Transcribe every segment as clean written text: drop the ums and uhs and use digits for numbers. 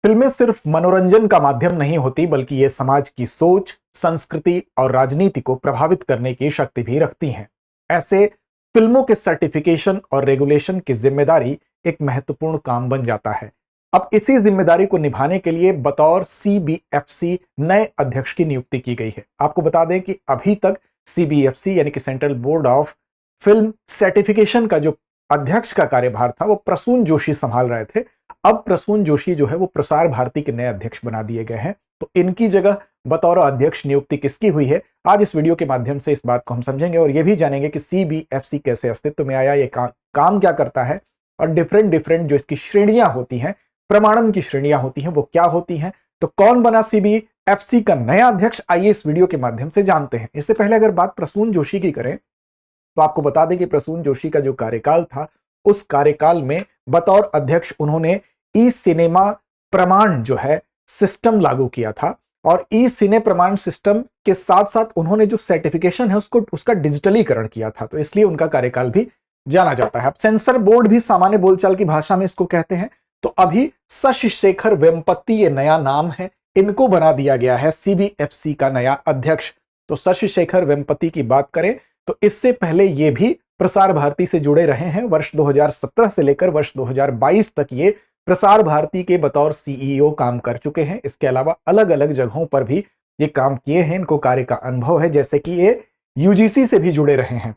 फिल्में सिर्फ मनोरंजन का माध्यम नहीं होती, बल्कि ये समाज की सोच, संस्कृति और राजनीति को प्रभावित करने की शक्ति भी रखती हैं। ऐसे फिल्मों के सर्टिफिकेशन और रेगुलेशन की जिम्मेदारी एक महत्वपूर्ण काम बन जाता है। अब इसी जिम्मेदारी को निभाने के लिए बतौर सीबीएफसी नए अध्यक्ष की नियुक्ति की गई है। आपको बता दें कि अभी तक सीबीएफसी यानी कि central Board of Film certification का जो अध्यक्ष का कार्यभार था वो प्रसून जोशी संभाल रहे थे। अब प्रसून जोशी जो है वो प्रसार भारती के नए अध्यक्ष बना दिए गए हैं। तो इनकी जगह बतौर अध्यक्ष नियुक्ति किसकी हुई है, आज इस वीडियो के माध्यम से इस बात को हम समझेंगे और ये भी जानेंगे कि सीबीएफसी कैसे अस्तित्व में आया, ये काम क्या करता है और डिफरेंट जो इसकी श्रेणियां होती हैं, प्रमाणन की श्रेणियां होती हैं, वो क्या होती हैं। तो कौन बना सीबीएफसी का नया अध्यक्ष, आइए इस वीडियो के माध्यम से जानते हैं। इससे पहले अगर बात प्रसून जोशी की करें तो आपको बता दें कि प्रसून जोशी का जो कार्यकाल था, उस कार्यकाल में बतौर अध्यक्ष उन्होंने ई सिनेमा प्रमाण जो है सिस्टम लागू किया था और ई सिने प्रमाण सिस्टम के साथ साथ उन्होंने जो सर्टिफिकेशन है उसका डिजिटलीकरण किया था, तो इसलिए उनका कार्यकाल भी जाना जाता है। अब सेंसर बोर्ड भी सामान्य बोलचाल की भाषा में इसको कहते हैं। तो अभी शशि शेखर वेम्पति ये नया नाम है, इनको बना दिया गया है सीबीएफसी का नया अध्यक्ष। तो शशि शेखर वेम्पति की बात करें तो इससे पहले ये भी प्रसार भारती से जुड़े रहे हैं। वर्ष 2017 से लेकर वर्ष 2022 तक ये प्रसार भारती के बतौर सीईओ काम कर चुके हैं। इसके अलावा अलग अलग जगहों पर भी ये काम किए हैं, इनको कार्य का अनुभव है। जैसे कि ये यूजीसी से भी जुड़े रहे हैं,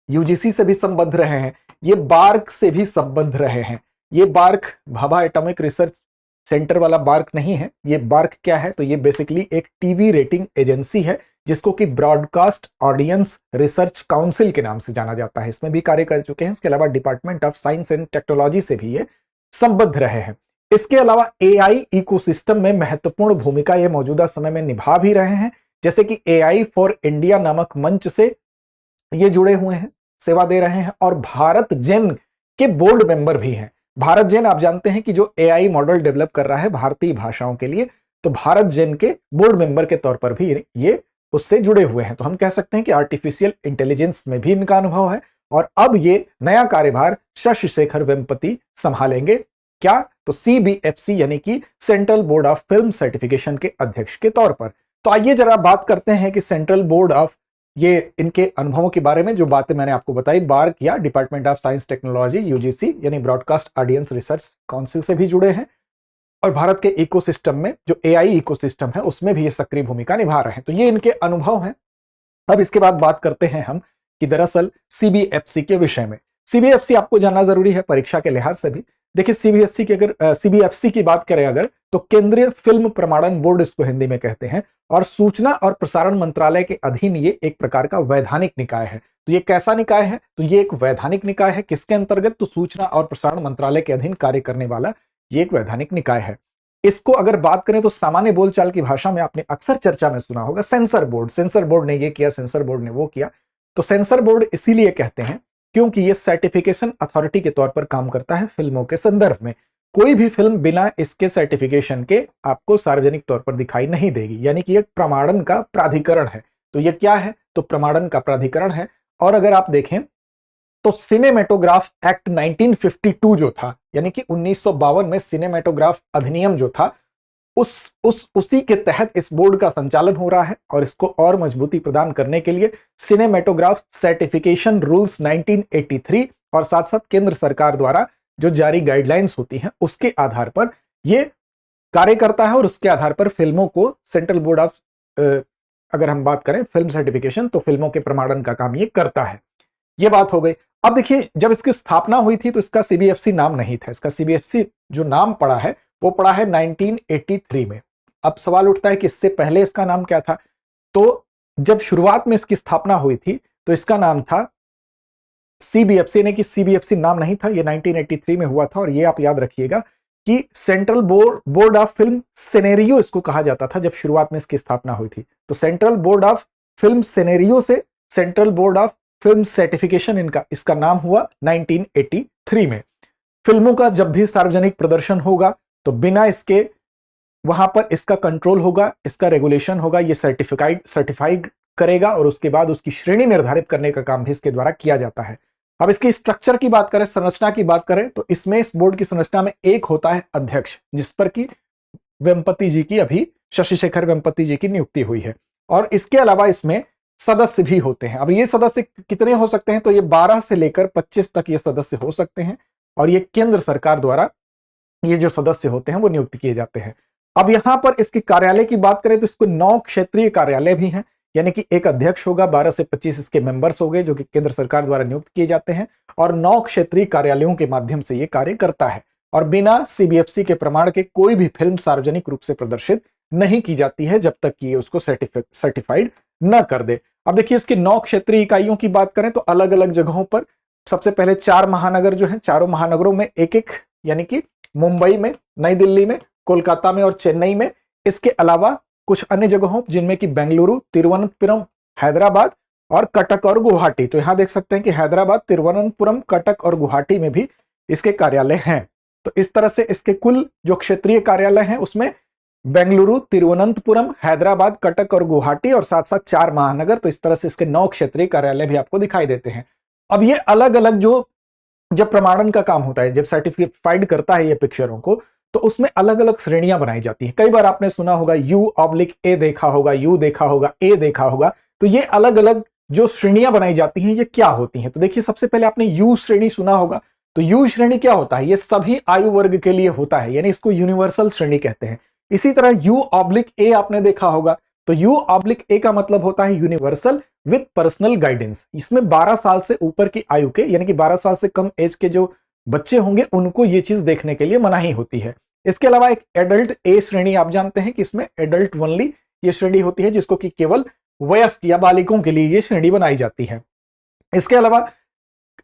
यूजीसी से भी संबद्ध रहे हैं, ये बार्क से भी संबद्ध रहे हैं। ये BARC Bhabha atomic research centre वाला बार्क नहीं है। ये बार्क क्या है, तो ये बेसिकली एक टीवी रेटिंग एजेंसी है जिसको कि ब्रॉडकास्ट ऑडियंस रिसर्च काउंसिल के नाम से जाना जाता है। इसमें भी कार्य कर चुके हैं। इसके अलावा department of science and technology से भी ये संबद्ध रहे हैं। इसके अलावा एआई इकोसिस्टम में महत्वपूर्ण भूमिका ये मौजूदा समय में निभा भी रहे हैं। जैसे कि एआई फॉर इंडिया नामक मंच से ये जुड़े हुए हैं, सेवा दे रहे हैं और भारत जेन के बोर्ड मेंबर भी हैं। भारत जेन आप जानते हैं कि जो एआई मॉडल डेवलप कर रहा है भारतीय भाषाओं के लिए, तो भारत जेन के बोर्ड मेंबर के तौर पर भी ये उससे जुड़े हुए हैं। तो हम कह सकते हैं कि आर्टिफिशियल इंटेलिजेंस में भी इनका अनुभव है और अब ये नया कार्यभार शशि शेखर वेम्पति संभालेंगे। क्या, तो सीबीएफसी यानी कि central Board of Film certification के अध्यक्ष के तौर पर। तो आइए जरा बात करते हैं कि सेंट्रल बोर्ड ऑफ ये इनके अनुभवों के बारे में। जो बातें मैंने आपको बताई, बार्क या department of science technology UGC यानी ब्रॉडकास्ट ऑडियंस रिसर्च काउंसिल से भी जुड़े हैं और भारत के इकोसिस्टम में जो एआई इकोसिस्टम है उसमें भी ये सक्रिय भूमिका निभा रहे हैं। तो ये इनके अनुभव हैं। अब इसके बाद बात करते हैं हम कि दरअसल सीबीएफसी के विषय में। सीबीएफसी आपको जानना जरूरी है परीक्षा के लिहाज से भी। देखिए सीबीएसई की अगर सीबीएफसी की बात करें अगर, तो केंद्रीय फिल्म प्रमाणन बोर्ड इसको हिंदी में कहते हैं और सूचना और प्रसारण मंत्रालय के अधीन ये एक प्रकार का वैधानिक निकाय है। तो ये कैसा निकाय है, तो ये एक वैधानिक निकाय है। किसके अंतर्गत, तो सूचना और प्रसारण मंत्रालय के अधीन कार्य करने वाला ये एक वैधानिक निकाय है। इसको अगर बात करें तो सामान्य बोलचाल की भाषा में आपने अक्सर चर्चा में सुना होगा सेंसर बोर्ड। सेंसर बोर्ड ने ये किया, सेंसर बोर्ड ने वो किया। तो सेंसर बोर्ड इसीलिए कहते हैं क्योंकि ये सर्टिफिकेशन अथॉरिटी के तौर पर काम करता है फिल्मों के संदर्भ में। कोई भी फिल्म बिना इसके सर्टिफिकेशन के आपको सार्वजनिक तौर पर दिखाई नहीं देगी, यानी कि एक प्रमाणन का प्राधिकरण है। तो ये क्या है, तो प्रमाणन का प्राधिकरण है। और अगर आप देखें तो सिनेमेटोग्राफ एक्ट 1952 जो था, यानी कि 1952 में सिनेमेटोग्राफ अधिनियम जो था, उसी के तहत इस बोर्ड का संचालन हो रहा है और इसको और मजबूती प्रदान करने के लिए सिनेमेटोग्राफ सर्टिफिकेशन रूल्स 1983 और साथ साथ केंद्र सरकार द्वारा जो जारी गाइडलाइंस होती हैं उसके आधार पर यह कार्य करता है और उसके आधार पर फिल्मों को सेंट्रल बोर्ड ऑफ अगर हम बात करें फिल्म सर्टिफिकेशन, तो फिल्मों के प्रमाणन का काम ये करता है। ये बात हो गई। अब देखिए जब इसकी स्थापना हुई थी तो इसका सीबीएफसी नाम नहीं था। इसका सीबीएफसी जो नाम पड़ा है वो पड़ा है 1983 में। अब सवाल उठता है कि इससे पहले इसका नाम क्या था। तो जब शुरुआत में इसकी स्थापना हुई थी तो इसका नाम था सीबीएफसी, ने कि सीबीएफसी नाम नहीं था, ये 1983 में हुआ था। और ये आप याद रखिएगा कि central Board of Film scenario इसको कहा जाता था जब शुरुआत में इसकी स्थापना हुई थी। तो Central Board of Film scenario से Central Board of Film Certification इसका नाम हुआ 1983 में। फिल्मों का जब भी सार्वजनिक प्रदर्शन होगा तो बिना इसके वहां पर इसका कंट्रोल होगा, इसका रेगुलेशन होगा, ये सर्टिफाइड करेगा और उसके बाद उसकी श्रेणी निर्धारित करने का काम भी इसके द्वारा किया जाता है। अब इसकी स्ट्रक्चर की बात करें, संरचना की बात करें, तो इसमें इस बोर्ड की संरचना में एक होता है अध्यक्ष, जिस पर कि वेम्पति जी की अभी शशि शेखर वेम्पति जी की नियुक्ति हुई है। और इसके अलावा इसमें सदस्य भी होते हैं। अब ये सदस्य कितने हो सकते हैं, तो ये 12 से लेकर 25 तक ये सदस्य हो सकते हैं, और ये केंद्र सरकार द्वारा ये जो सदस्य होते हैं वो नियुक्त किए जाते हैं। अब यहां पर इसके कार्यालय की बात करें तो इसको 9 क्षेत्रीय कार्यालय भी हैं, यानी कि एक अध्यक्ष होगा, 12 से 25 इसके मेंबर्स हो गए जो कि केंद्र सरकार द्वारा नियुक्त किए जाते हैं, और 9 क्षेत्रीय कार्यालयों के माध्यम से ये कार्य करता है। और बिना सीबीएफसी के प्रमाण के कोई भी फिल्म सार्वजनिक रूप से प्रदर्शित नहीं की जाती है जब तक कि ये उसको सर्टिफाइड न कर दे। अब देखिए इसकी 9 क्षेत्रीय इकाइयों की बात करें तो अलग अलग जगहों पर, सबसे पहले 4 महानगर जो हैं, चारों महानगरों में एक एक, यानी कि मुंबई में, नई दिल्ली में, कोलकाता में और चेन्नई में। इसके अलावा कुछ अन्य जगहों जिनमें कि बेंगलुरु, तिरुवनंतपुरम, हैदराबाद और कटक और गुवाहाटी। तो यहां देख सकते हैं कि हैदराबाद, तिरुवनंतपुरम, कटक और गुवाहाटी में भी इसके कार्यालय हैं। तो इस तरह से इसके कुल जो क्षेत्रीय कार्यालय हैं उसमें बेंगलुरु, तिरुवनंतपुरम, हैदराबाद, कटक और गुवाहाटी और साथ साथ 4 महानगर। तो इस तरह से इसके 9 क्षेत्रीय कार्यालय भी आपको दिखाई देते हैं। अब ये अलग अलग जब प्रमाणन का काम होता है, जब सर्टिफाइड करता है ये पिक्चरों को, तो उसमें अलग अलग श्रेणियां बनाई जाती हैं। कई बार आपने सुना होगा U/A देखा होगा, U देखा होगा, A देखा होगा। तो ये अलग अलग जो श्रेणियां बनाई जाती हैं ये क्या होती हैं, तो देखिए सबसे पहले आपने U श्रेणी सुना होगा। तो U श्रेणी क्या होता है, ये सभी आयु वर्ग के लिए होता है, यानी इसको यूनिवर्सल श्रेणी कहते हैं। इसी तरह U/A आपने देखा होगा। तो U/A का मतलब होता है यूनिवर्सल विद पर्सनल गाइडेंस। इसमें 12 साल से ऊपर की आयु के, यानी कि 12 साल से कम एज के जो बच्चे होंगे उनको ये चीज देखने के लिए मनाही होती है। इसके अलावा एक एडल्ट A श्रेणी आप जानते हैं कि इसमें एडल्ट ओनली ये श्रेणी होती है, जिसको कि केवल वयस्क या बालिकों के लिए ये श्रेणी बनाई जाती है। इसके अलावा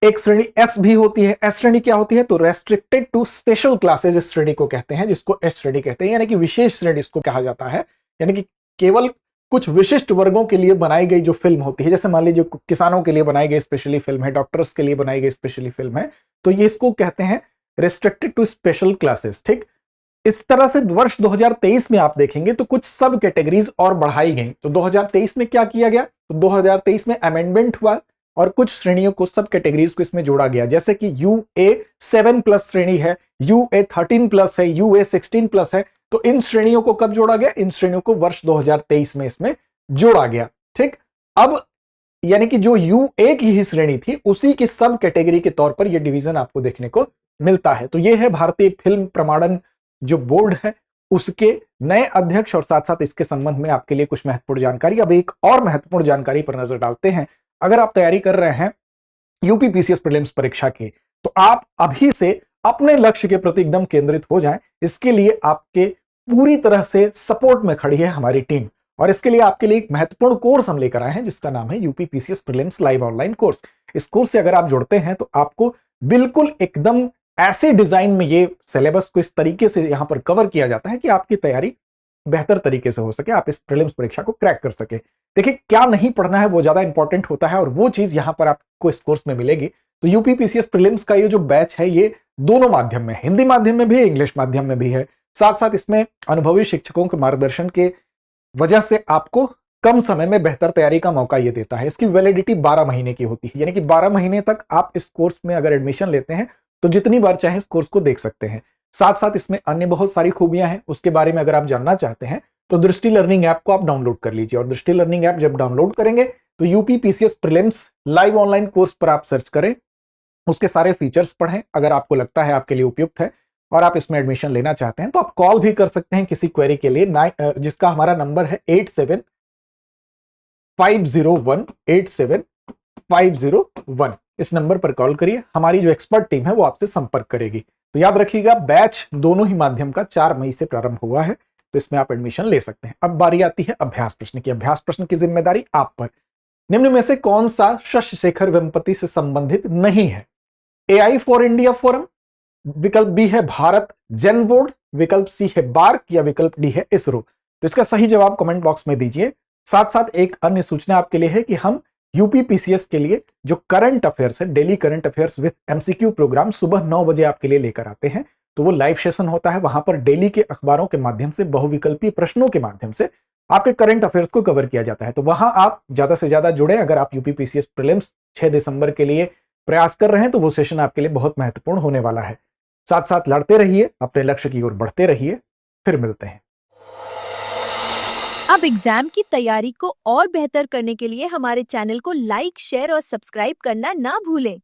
एक श्रेणी S भी होती है। S श्रेणी क्या होती है, तो रेस्ट्रिक्टेड टू स्पेशल क्लासेज इस श्रेणी को कहते हैं, जिसको S श्रेणी कहते हैं, यानी कि विशेष श्रेणी इसको कहा जाता है। यानी कि केवल कुछ विशिष्ट वर्गों के लिए बनाई गई जो फिल्म होती है, जैसे मान लीजिए किसानों के लिए बनाई गई स्पेशली फिल्म है, डॉक्टर्स के लिए बनाई गई स्पेशली फिल्म है, तो ये इसको कहते हैं रेस्ट्रिक्टेड टू स्पेशल क्लासेस। ठीक, इस तरह से वर्ष 2023 में आप देखेंगे तो कुछ सब कैटेगरीज और बढ़ाई गई। तो 2023 में क्या किया गया, तो 2023 में अमेंडमेंट हुआ और कुछ श्रेणियों को, सब कैटेगरीज को इसमें जोड़ा गया, जैसे कि UA7+ श्रेणी है, UA13+ है, UA16+ है। तो इन श्रेणियों को कब जोड़ा गया, इन श्रेणियों को वर्ष 2023 में इसमें जोड़ा गया। ठीक, अब यानी कि जो UA की ही श्रेणी थी उसी की सब कैटेगरी के तौर पर यह डिवीजन आपको देखने को मिलता है। तो यह है भारतीय फिल्म प्रमाणन जो बोर्ड है उसके नए अध्यक्ष और साथ साथ इसके संबंध में आपके लिए कुछ महत्वपूर्ण जानकारी। अब एक और महत्वपूर्ण जानकारी पर नजर डालते हैं। अगर आप तैयारी कर रहे हैं यूपीपीसीएस प्रीलिम्स परीक्षा की, तो आप अभी से अपने लक्ष्य के प्रति एकदम केंद्रित हो जाएं। इसके लिए आपके पूरी तरह से सपोर्ट में खड़ी है हमारी टीम, और इसके लिए आपके लिए एक महत्वपूर्ण कोर्स हम लेकर आए हैं जिसका नाम है UPPCS prelims live online course. इस कोर्स से अगर आप जुड़ते हैं तो आपको बिल्कुल एकदम ऐसे डिजाइन में ये सिलेबस को इस तरीके से यहां पर कवर किया जाता है कि आपकी तैयारी बेहतर तरीके से हो सके, आप इस प्रीलिम्स परीक्षा को क्रैक कर सके। देखिए, क्या नहीं पढ़ना है वो ज्यादा इंपॉर्टेंट होता है, और वो चीज यहां पर आपको इस कोर्स में मिलेगी। तो यूपीपीसीएस प्रीलिम्स का ये जो बैच है ये दोनों माध्यम में, हिंदी माध्यम में भी है, इंग्लिश माध्यम में भी है। साथ साथ इसमें अनुभवी शिक्षकों के मार्गदर्शन के वजह से आपको कम समय में बेहतर तैयारी का मौका ये देता है। इसकी वैलिडिटी 12 महीने की होती है, यानी कि 12 महीने तक आप इस कोर्स में अगर एडमिशन लेते हैं तो जितनी बार चाहे इस कोर्स को देख सकते हैं। साथ साथ इसमें अन्य बहुत सारी खूबियां हैं, उसके बारे में अगर आप जानना चाहते हैं तो दृष्टि लर्निंग ऐप को आप डाउनलोड कर लीजिए। और दृष्टि लर्निंग ऐप जब डाउनलोड करेंगे तो UPPCS prelims live online course पर आप सर्च करें, उसके सारे फीचर्स पढ़ें। अगर आपको लगता है आपके लिए उपयुक्त है और आप इसमें एडमिशन लेना चाहते हैं तो आप कॉल भी कर सकते हैं किसी क्वेरी के लिए, जिसका हमारा नंबर है 8750187501। इस नंबर पर कॉल करिए, हमारी जो एक्सपर्ट टीम है वो आपसे संपर्क करेगी। तो याद रखिएगा, बैच दोनों ही माध्यम का 4 मई से प्रारंभ हुआ है, तो इसमें आप एडमिशन ले सकते हैं। अब बारी आती है अभ्यास प्रश्न की। अभ्यास प्रश्न की जिम्मेदारी आप पर। निम्न में से कौन सा शशि शेखर वेम्पति से संबंधित नहीं है? AI फॉर इंडिया फोरम, विकल्प बी है भारत जन बोर्ड, विकल्प सी है बार्क, या विकल्प डी है इसरो। तो इसका सही जवाब कमेंट बॉक्स में दीजिए। साथ साथ एक अन्य सूचना आपके लिए है कि हम यूपीपीसीएस के लिए जो करंट अफेयर्स है, daily current affairs with MCQ programme सुबह 9 बजे आपके लिए लेकर आते हैं। तो वो लाइव सेशन होता है, वहां पर डेली के अखबारों के माध्यम से, बहुविकल्पी प्रश्नों के माध्यम से आपके करंट अफेयर्स को कवर किया जाता है। तो वहां आप ज्यादा से ज्यादा जुड़े। अगर आप यूपीपीसीएस प्रीलिम्स 6 दिसंबर के लिए प्रयास कर रहे हैं तो वो सेशन आपके लिए बहुत महत्वपूर्ण होने वाला है। साथ साथ लड़ते रहिए, अपने लक्ष्य की ओर बढ़ते रहिए। फिर मिलते हैं। अब एग्जाम की तैयारी को और बेहतर करने के लिए हमारे चैनल को लाइक, शेयर और सब्सक्राइब करना ना भूलें।